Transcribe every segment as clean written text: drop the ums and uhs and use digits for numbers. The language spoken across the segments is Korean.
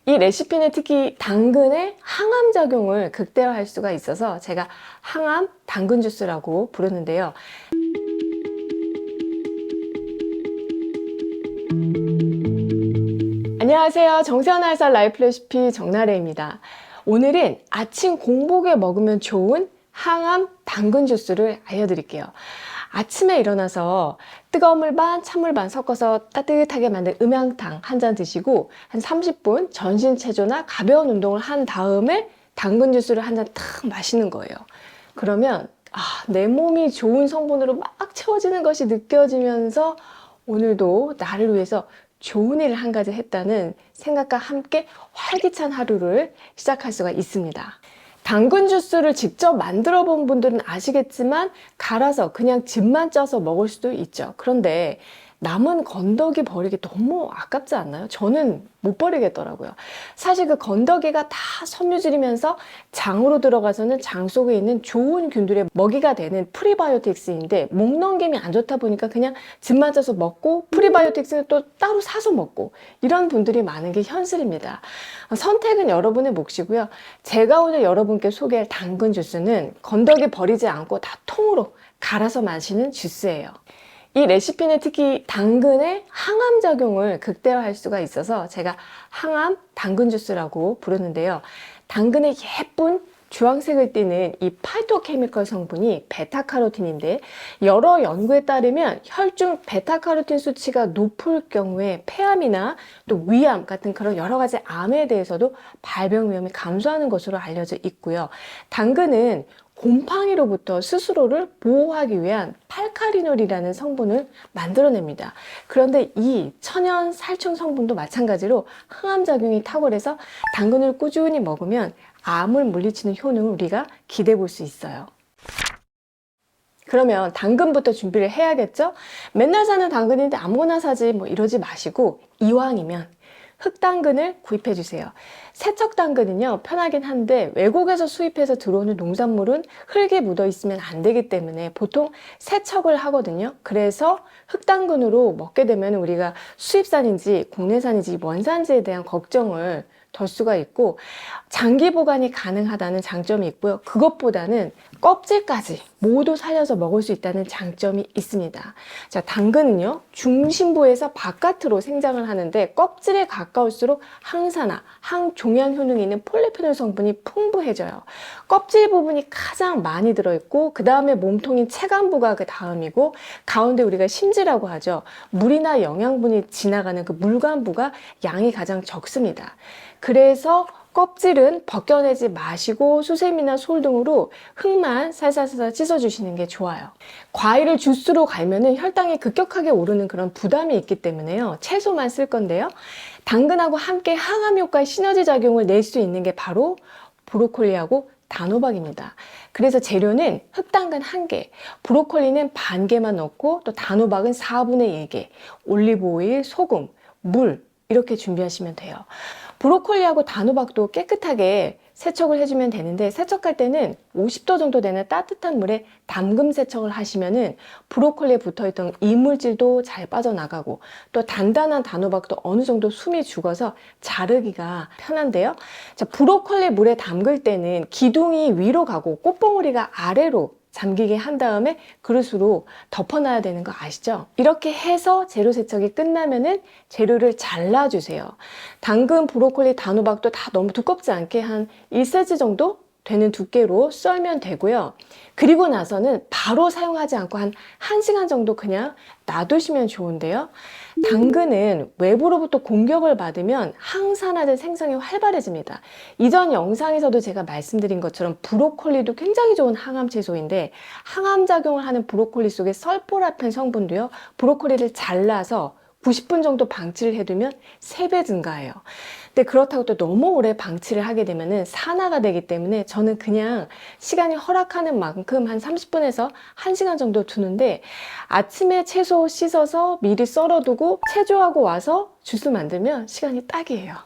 이 레시피는 특히 당근의 항암 작용을 극대화할 수가 있어서 제가 항암 당근 주스라고 부르는데요. 안녕하세요. 정세현의 알쌀 라이프 레시피 정나래입니다. 오늘은 아침 공복에 먹으면 좋은 항암 당근 주스를 알려드릴게요. 아침에 일어나서 뜨거운 물 반, 찬물 반 섞어서 따뜻하게 만든 음양탕 한 잔 드시고 한 30분 전신체조나 가벼운 운동을 한 다음에 당근 주스를 한 잔 탁 마시는 거예요. 그러면 내 몸이 좋은 성분으로 막 채워지는 것이 느껴지면서 오늘도 나를 위해서 좋은 일을 한 가지 했다는 생각과 함께 활기찬 하루를 시작할 수가 있습니다. 당근 주스를 직접 만들어 본 분들은 아시겠지만 갈아서 그냥 즙만 쪄서 먹을 수도 있죠. 그런데 남은 건더기 버리기 너무 아깝지 않나요? 저는 못 버리겠더라고요. 사실 그 건더기가 다 섬유질이면서 장으로 들어가서는 장 속에 있는 좋은 균들의 먹이가 되는 프리바이오틱스인데 목 넘김이 안 좋다 보니까 그냥 즙만 쪄서 먹고 프리바이오틱스는 또 따로 사서 먹고 이런 분들이 많은 게 현실입니다. 선택은 여러분의 몫이고요. 제가 오늘 여러분께 소개할 당근 주스는 건더기 버리지 않고 다 통으로 갈아서 마시는 주스예요. 이 레시피는 특히 당근의 항암 작용을 극대화할 수가 있어서 제가 항암 당근 주스라고 부르는데요. 당근의 예쁜 주황색을 띠는 이 파이토케미컬 성분이 베타카로틴인데 여러 연구에 따르면 혈중 베타카로틴 수치가 높을 경우에 폐암이나 또 위암 같은 그런 여러 가지 암에 대해서도 발병 위험이 감소하는 것으로 알려져 있고요. 당근은 곰팡이로부터 스스로를 보호하기 위한 팔카리놀이라는 성분을 만들어냅니다. 그런데 이 천연 살충 성분도 마찬가지로 항암 작용이 탁월해서 당근을 꾸준히 먹으면 암을 물리치는 효능을 우리가 기대해 볼 수 있어요. 그러면 당근부터 준비를 해야겠죠? 맨날 사는 당근인데 아무거나 사지 이러지 마시고 이왕이면 흑당근을 구입해 주세요. 세척당근은요 편하긴 한데 외국에서 수입해서 들어오는 농산물은 흙이 묻어 있으면 안 되기 때문에 보통 세척을 하거든요. 그래서 흑당근으로 먹게 되면 우리가 수입산인지 국내산인지 원산지에 대한 걱정을 덜 수가 있고 장기 보관이 가능하다는 장점이 있고요. 그것보다는 껍질까지 모두 살려서 먹을 수 있다는 장점이 있습니다. 자, 당근은요 중심부에서 바깥으로 생장을 하는데 껍질에 가까울수록 항산화, 항종양 효능이 있는 폴리페놀 성분이 풍부해져요. 껍질 부분이 가장 많이 들어있고 그 다음에 몸통인 체간부가 그 다음이고 가운데 우리가 심지라고 하죠. 물이나 영양분이 지나가는 그 물관부가 양이 가장 적습니다. 그래서 껍질은 벗겨내지 마시고 수세미나 솔 등으로 흙만 살살살살 씻어주시는 게 좋아요. 과일을 주스로 갈면은 혈당이 급격하게 오르는 그런 부담이 있기 때문에요. 채소만 쓸 건데요. 당근하고 함께 항암 효과의 시너지 작용을 낼 수 있는 게 바로 브로콜리하고 단호박입니다. 그래서 재료는 흑당근 1개, 브로콜리는 반 개만 넣고 또 단호박은 4분의 1개, 올리브 오일, 소금, 물 이렇게 준비하시면 돼요. 브로콜리하고 단호박도 깨끗하게 세척을 해주면 되는데 세척할 때는 50도 정도 되는 따뜻한 물에 담금 세척을 하시면은 브로콜리에 붙어있던 이물질도 잘 빠져나가고 또 단단한 단호박도 어느 정도 숨이 죽어서 자르기가 편한데요. 자, 브로콜리 물에 담글 때는 기둥이 위로 가고 꽃봉오리가 아래로 잠기게 한 다음에 그릇으로 덮어놔야 되는 거 아시죠? 이렇게 해서 재료 세척이 끝나면은 재료를 잘라주세요. 당근, 브로콜리, 단호박도 다 너무 두껍지 않게 한 1cm 정도 되는 두께로 썰면 되고요. 그리고 나서는 바로 사용하지 않고 한 1시간 정도 그냥 놔두시면 좋은데요. 당근은 외부로부터 공격을 받으면 항산화제 생성이 활발해집니다. 이전 영상에서도 제가 말씀드린 것처럼 브로콜리도 굉장히 좋은 항암 채소인데 항암 작용을 하는 브로콜리 속에 설포라펜 성분도요. 브로콜리를 잘라서 90분 정도 방치를 해두면 3배 증가해요. 근데 그렇다고 또 너무 오래 방치를 하게 되면은 산화가 되기 때문에 저는 그냥 시간이 허락하는 만큼 한 30분에서 1시간 정도 두는데 아침에 채소 씻어서 미리 썰어두고 체조하고 와서 주스 만들면 시간이 딱이에요.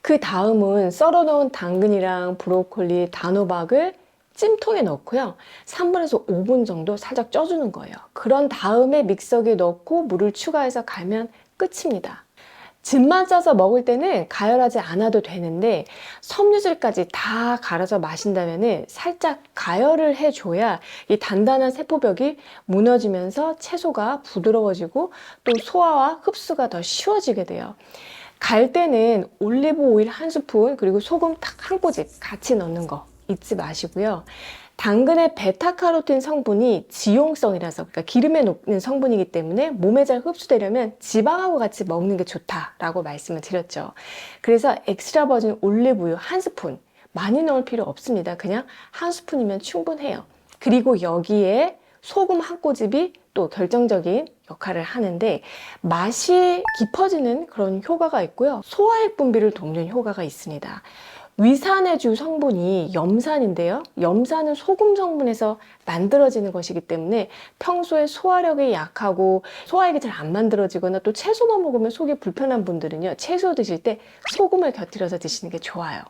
그 다음은 썰어놓은 당근이랑 브로콜리, 단호박을 찜통에 넣고요. 3분에서 5분 정도 살짝 쪄주는 거예요. 그런 다음에 믹서기에 넣고 물을 추가해서 갈면 끝입니다. 즙만 짜서 먹을 때는 가열하지 않아도 되는데 섬유질까지 다 갈아서 마신다면 살짝 가열을 해줘야 이 단단한 세포벽이 무너지면서 채소가 부드러워지고 또 소화와 흡수가 더 쉬워지게 돼요. 갈 때는 올리브 오일 1스푼 그리고 소금 딱 한 꼬집 같이 넣는 거 잊지 마시고요. 당근의 베타카로틴 성분이 지용성이라서, 그러니까 기름에 녹는 성분이기 때문에 몸에 잘 흡수되려면 지방하고 같이 먹는 게 좋다라고 말씀을 드렸죠. 그래서 엑스트라 버진 올리브유 1스푼, 많이 넣을 필요 없습니다. 그냥 1스푼이면 충분해요. 그리고 여기에 소금 한 꼬집이 또 결정적인 역할을 하는데 맛이 깊어지는 그런 효과가 있고요. 소화액 분비를 돕는 효과가 있습니다. 위산의 주 성분이 염산인데요. 염산은 소금 성분에서 만들어지는 것이기 때문에 평소에 소화력이 약하고 소화액이 잘 안 만들어지거나 또 채소만 먹으면 속이 불편한 분들은요, 채소 드실 때 소금을 곁들여서 드시는 게 좋아요.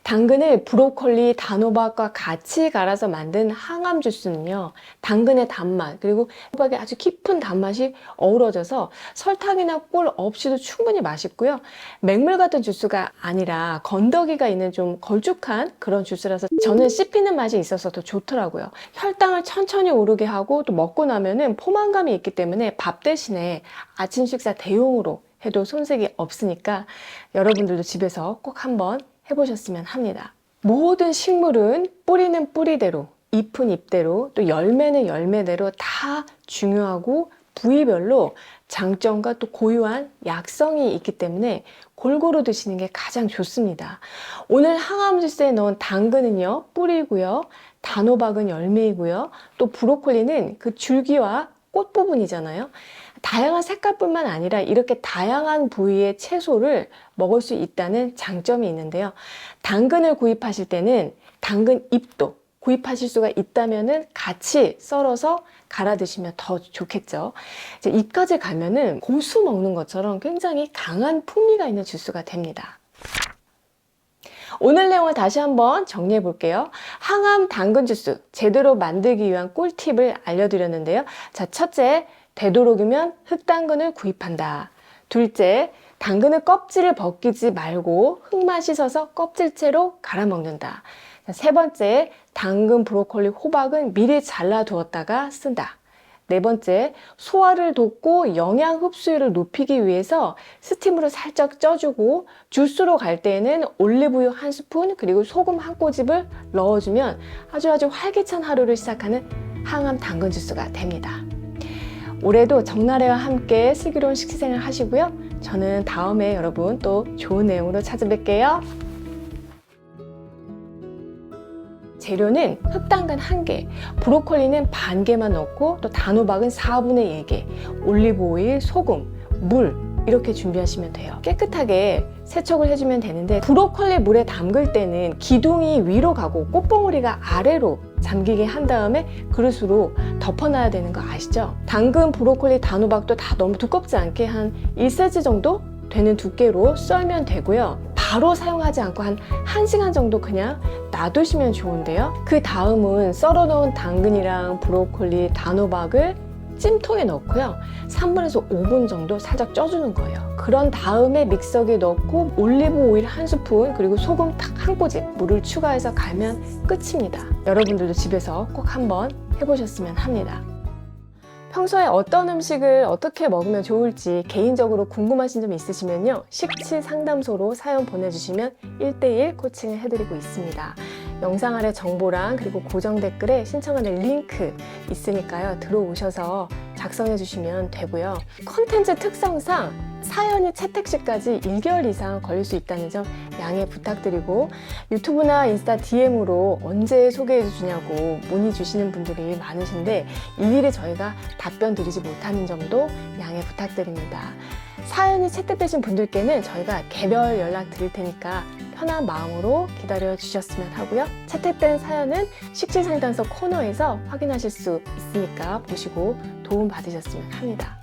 당근을 브로콜리, 단호박과 같이 갈아서 만든 항암 주스는요, 당근의 단맛 그리고 호박의 아주 깊은 단맛이 어우러져서 설탕이나 꿀 없이도 충분히 맛있고요. 맹물 같은 주스가 아니라 건더기가 있는 좀 걸쭉한 그런 주스라서 저는 씹히는 맛이 있어서 더 좋더라고요. 혈당을 천천히 오르게 하고 또 먹고 나면은 포만감이 있기 때문에 밥 대신에 아침 식사 대용으로 해도 손색이 없으니까 여러분들도 집에서 꼭 한번 해보셨으면 합니다. 모든 식물은 뿌리는 뿌리대로, 잎은 잎대로, 또 열매는 열매대로 다 중요하고 부위별로 장점과 또 고유한 약성이 있기 때문에 골고루 드시는 게 가장 좋습니다. 오늘 항암 주스에 넣은 당근은요, 뿌리고요. 단호박은 열매이고요. 또 브로콜리는 그 줄기와 꽃 부분이잖아요. 다양한 색깔뿐만 아니라 이렇게 다양한 부위의 채소를 먹을 수 있다는 장점이 있는데요. 당근을 구입하실 때는 당근 잎도 구입하실 수가 있다면 같이 썰어서 갈아 드시면 더 좋겠죠. 이제 잎까지 가면은 고수 먹는 것처럼 굉장히 강한 풍미가 있는 주스가 됩니다. 오늘 내용을 다시 한번 정리해 볼게요. 항암 당근 주스 제대로 만들기 위한 꿀팁을 알려드렸는데요. 자, 첫째, 되도록이면 흑당근을 구입한다. 둘째, 당근의 껍질을 벗기지 말고 흙만 씻어서 껍질째로 갈아 먹는다. 세 번째, 당근, 브로콜리, 호박은 미리 잘라 두었다가 쓴다. 네 번째, 소화를 돕고 영양 흡수율을 높이기 위해서 스팀으로 살짝 쪄주고 주스로 갈 때에는 올리브유 1스푼 그리고 소금 한 꼬집을 넣어주면 아주 활기찬 하루를 시작하는 항암 당근 주스가 됩니다. 올해도 정나래와 함께 슬기로운 식기생활 하시고요. 저는 다음에 여러분 또 좋은 내용으로 찾아뵐게요. 재료는 흑당근 1개, 브로콜리는 반 개만 넣고 또 단호박은 4분의 1개, 올리브 오일, 소금, 물 이렇게 준비하시면 돼요. 깨끗하게 세척을 해주면 되는데 브로콜리 물에 담글 때는 기둥이 위로 가고 꽃봉오리가 아래로 잠기게 한 다음에 그릇으로 덮어놔야 되는 거 아시죠? 당근, 브로콜리, 단호박도 다 너무 두껍지 않게 한 1cm 정도 되는 두께로 썰면 되고요. 바로 사용하지 않고 한 1시간 정도 그냥 놔두시면 좋은데요. 그 다음은 썰어놓은 당근이랑 브로콜리, 단호박을 찜통에 넣고요. 3분에서 5분 정도 살짝 쪄주는 거예요. 그런 다음에 믹서기에 넣고 올리브 오일 1스푼 그리고 소금 딱 한 꼬집 물을 추가해서 갈면 끝입니다. 여러분들도 집에서 꼭 한번 해보셨으면 합니다. 평소에 어떤 음식을 어떻게 먹으면 좋을지 개인적으로 궁금하신 점 있으시면요. 식치 상담소로 사연 보내주시면 1:1 코칭을 해드리고 있습니다. 영상 아래 정보랑 그리고 고정 댓글에 신청하는 링크 있으니까요. 들어오셔서 작성해 주시면 되고요. 콘텐츠 특성상 사연이 채택 시까지 1개월 이상 걸릴 수 있다는 점 양해 부탁드리고 유튜브나 인스타 DM으로 언제 소개해 주시냐고 문의 주시는 분들이 많으신데 일일이 저희가 답변 드리지 못하는 점도 양해 부탁드립니다. 사연이 채택되신 분들께는 저희가 개별 연락 드릴 테니까 편한 마음으로 기다려 주셨으면 하고요. 채택된 사연은 식치상담소 코너에서 확인하실 수 있으니까 보시고 도움 받으셨으면 합니다.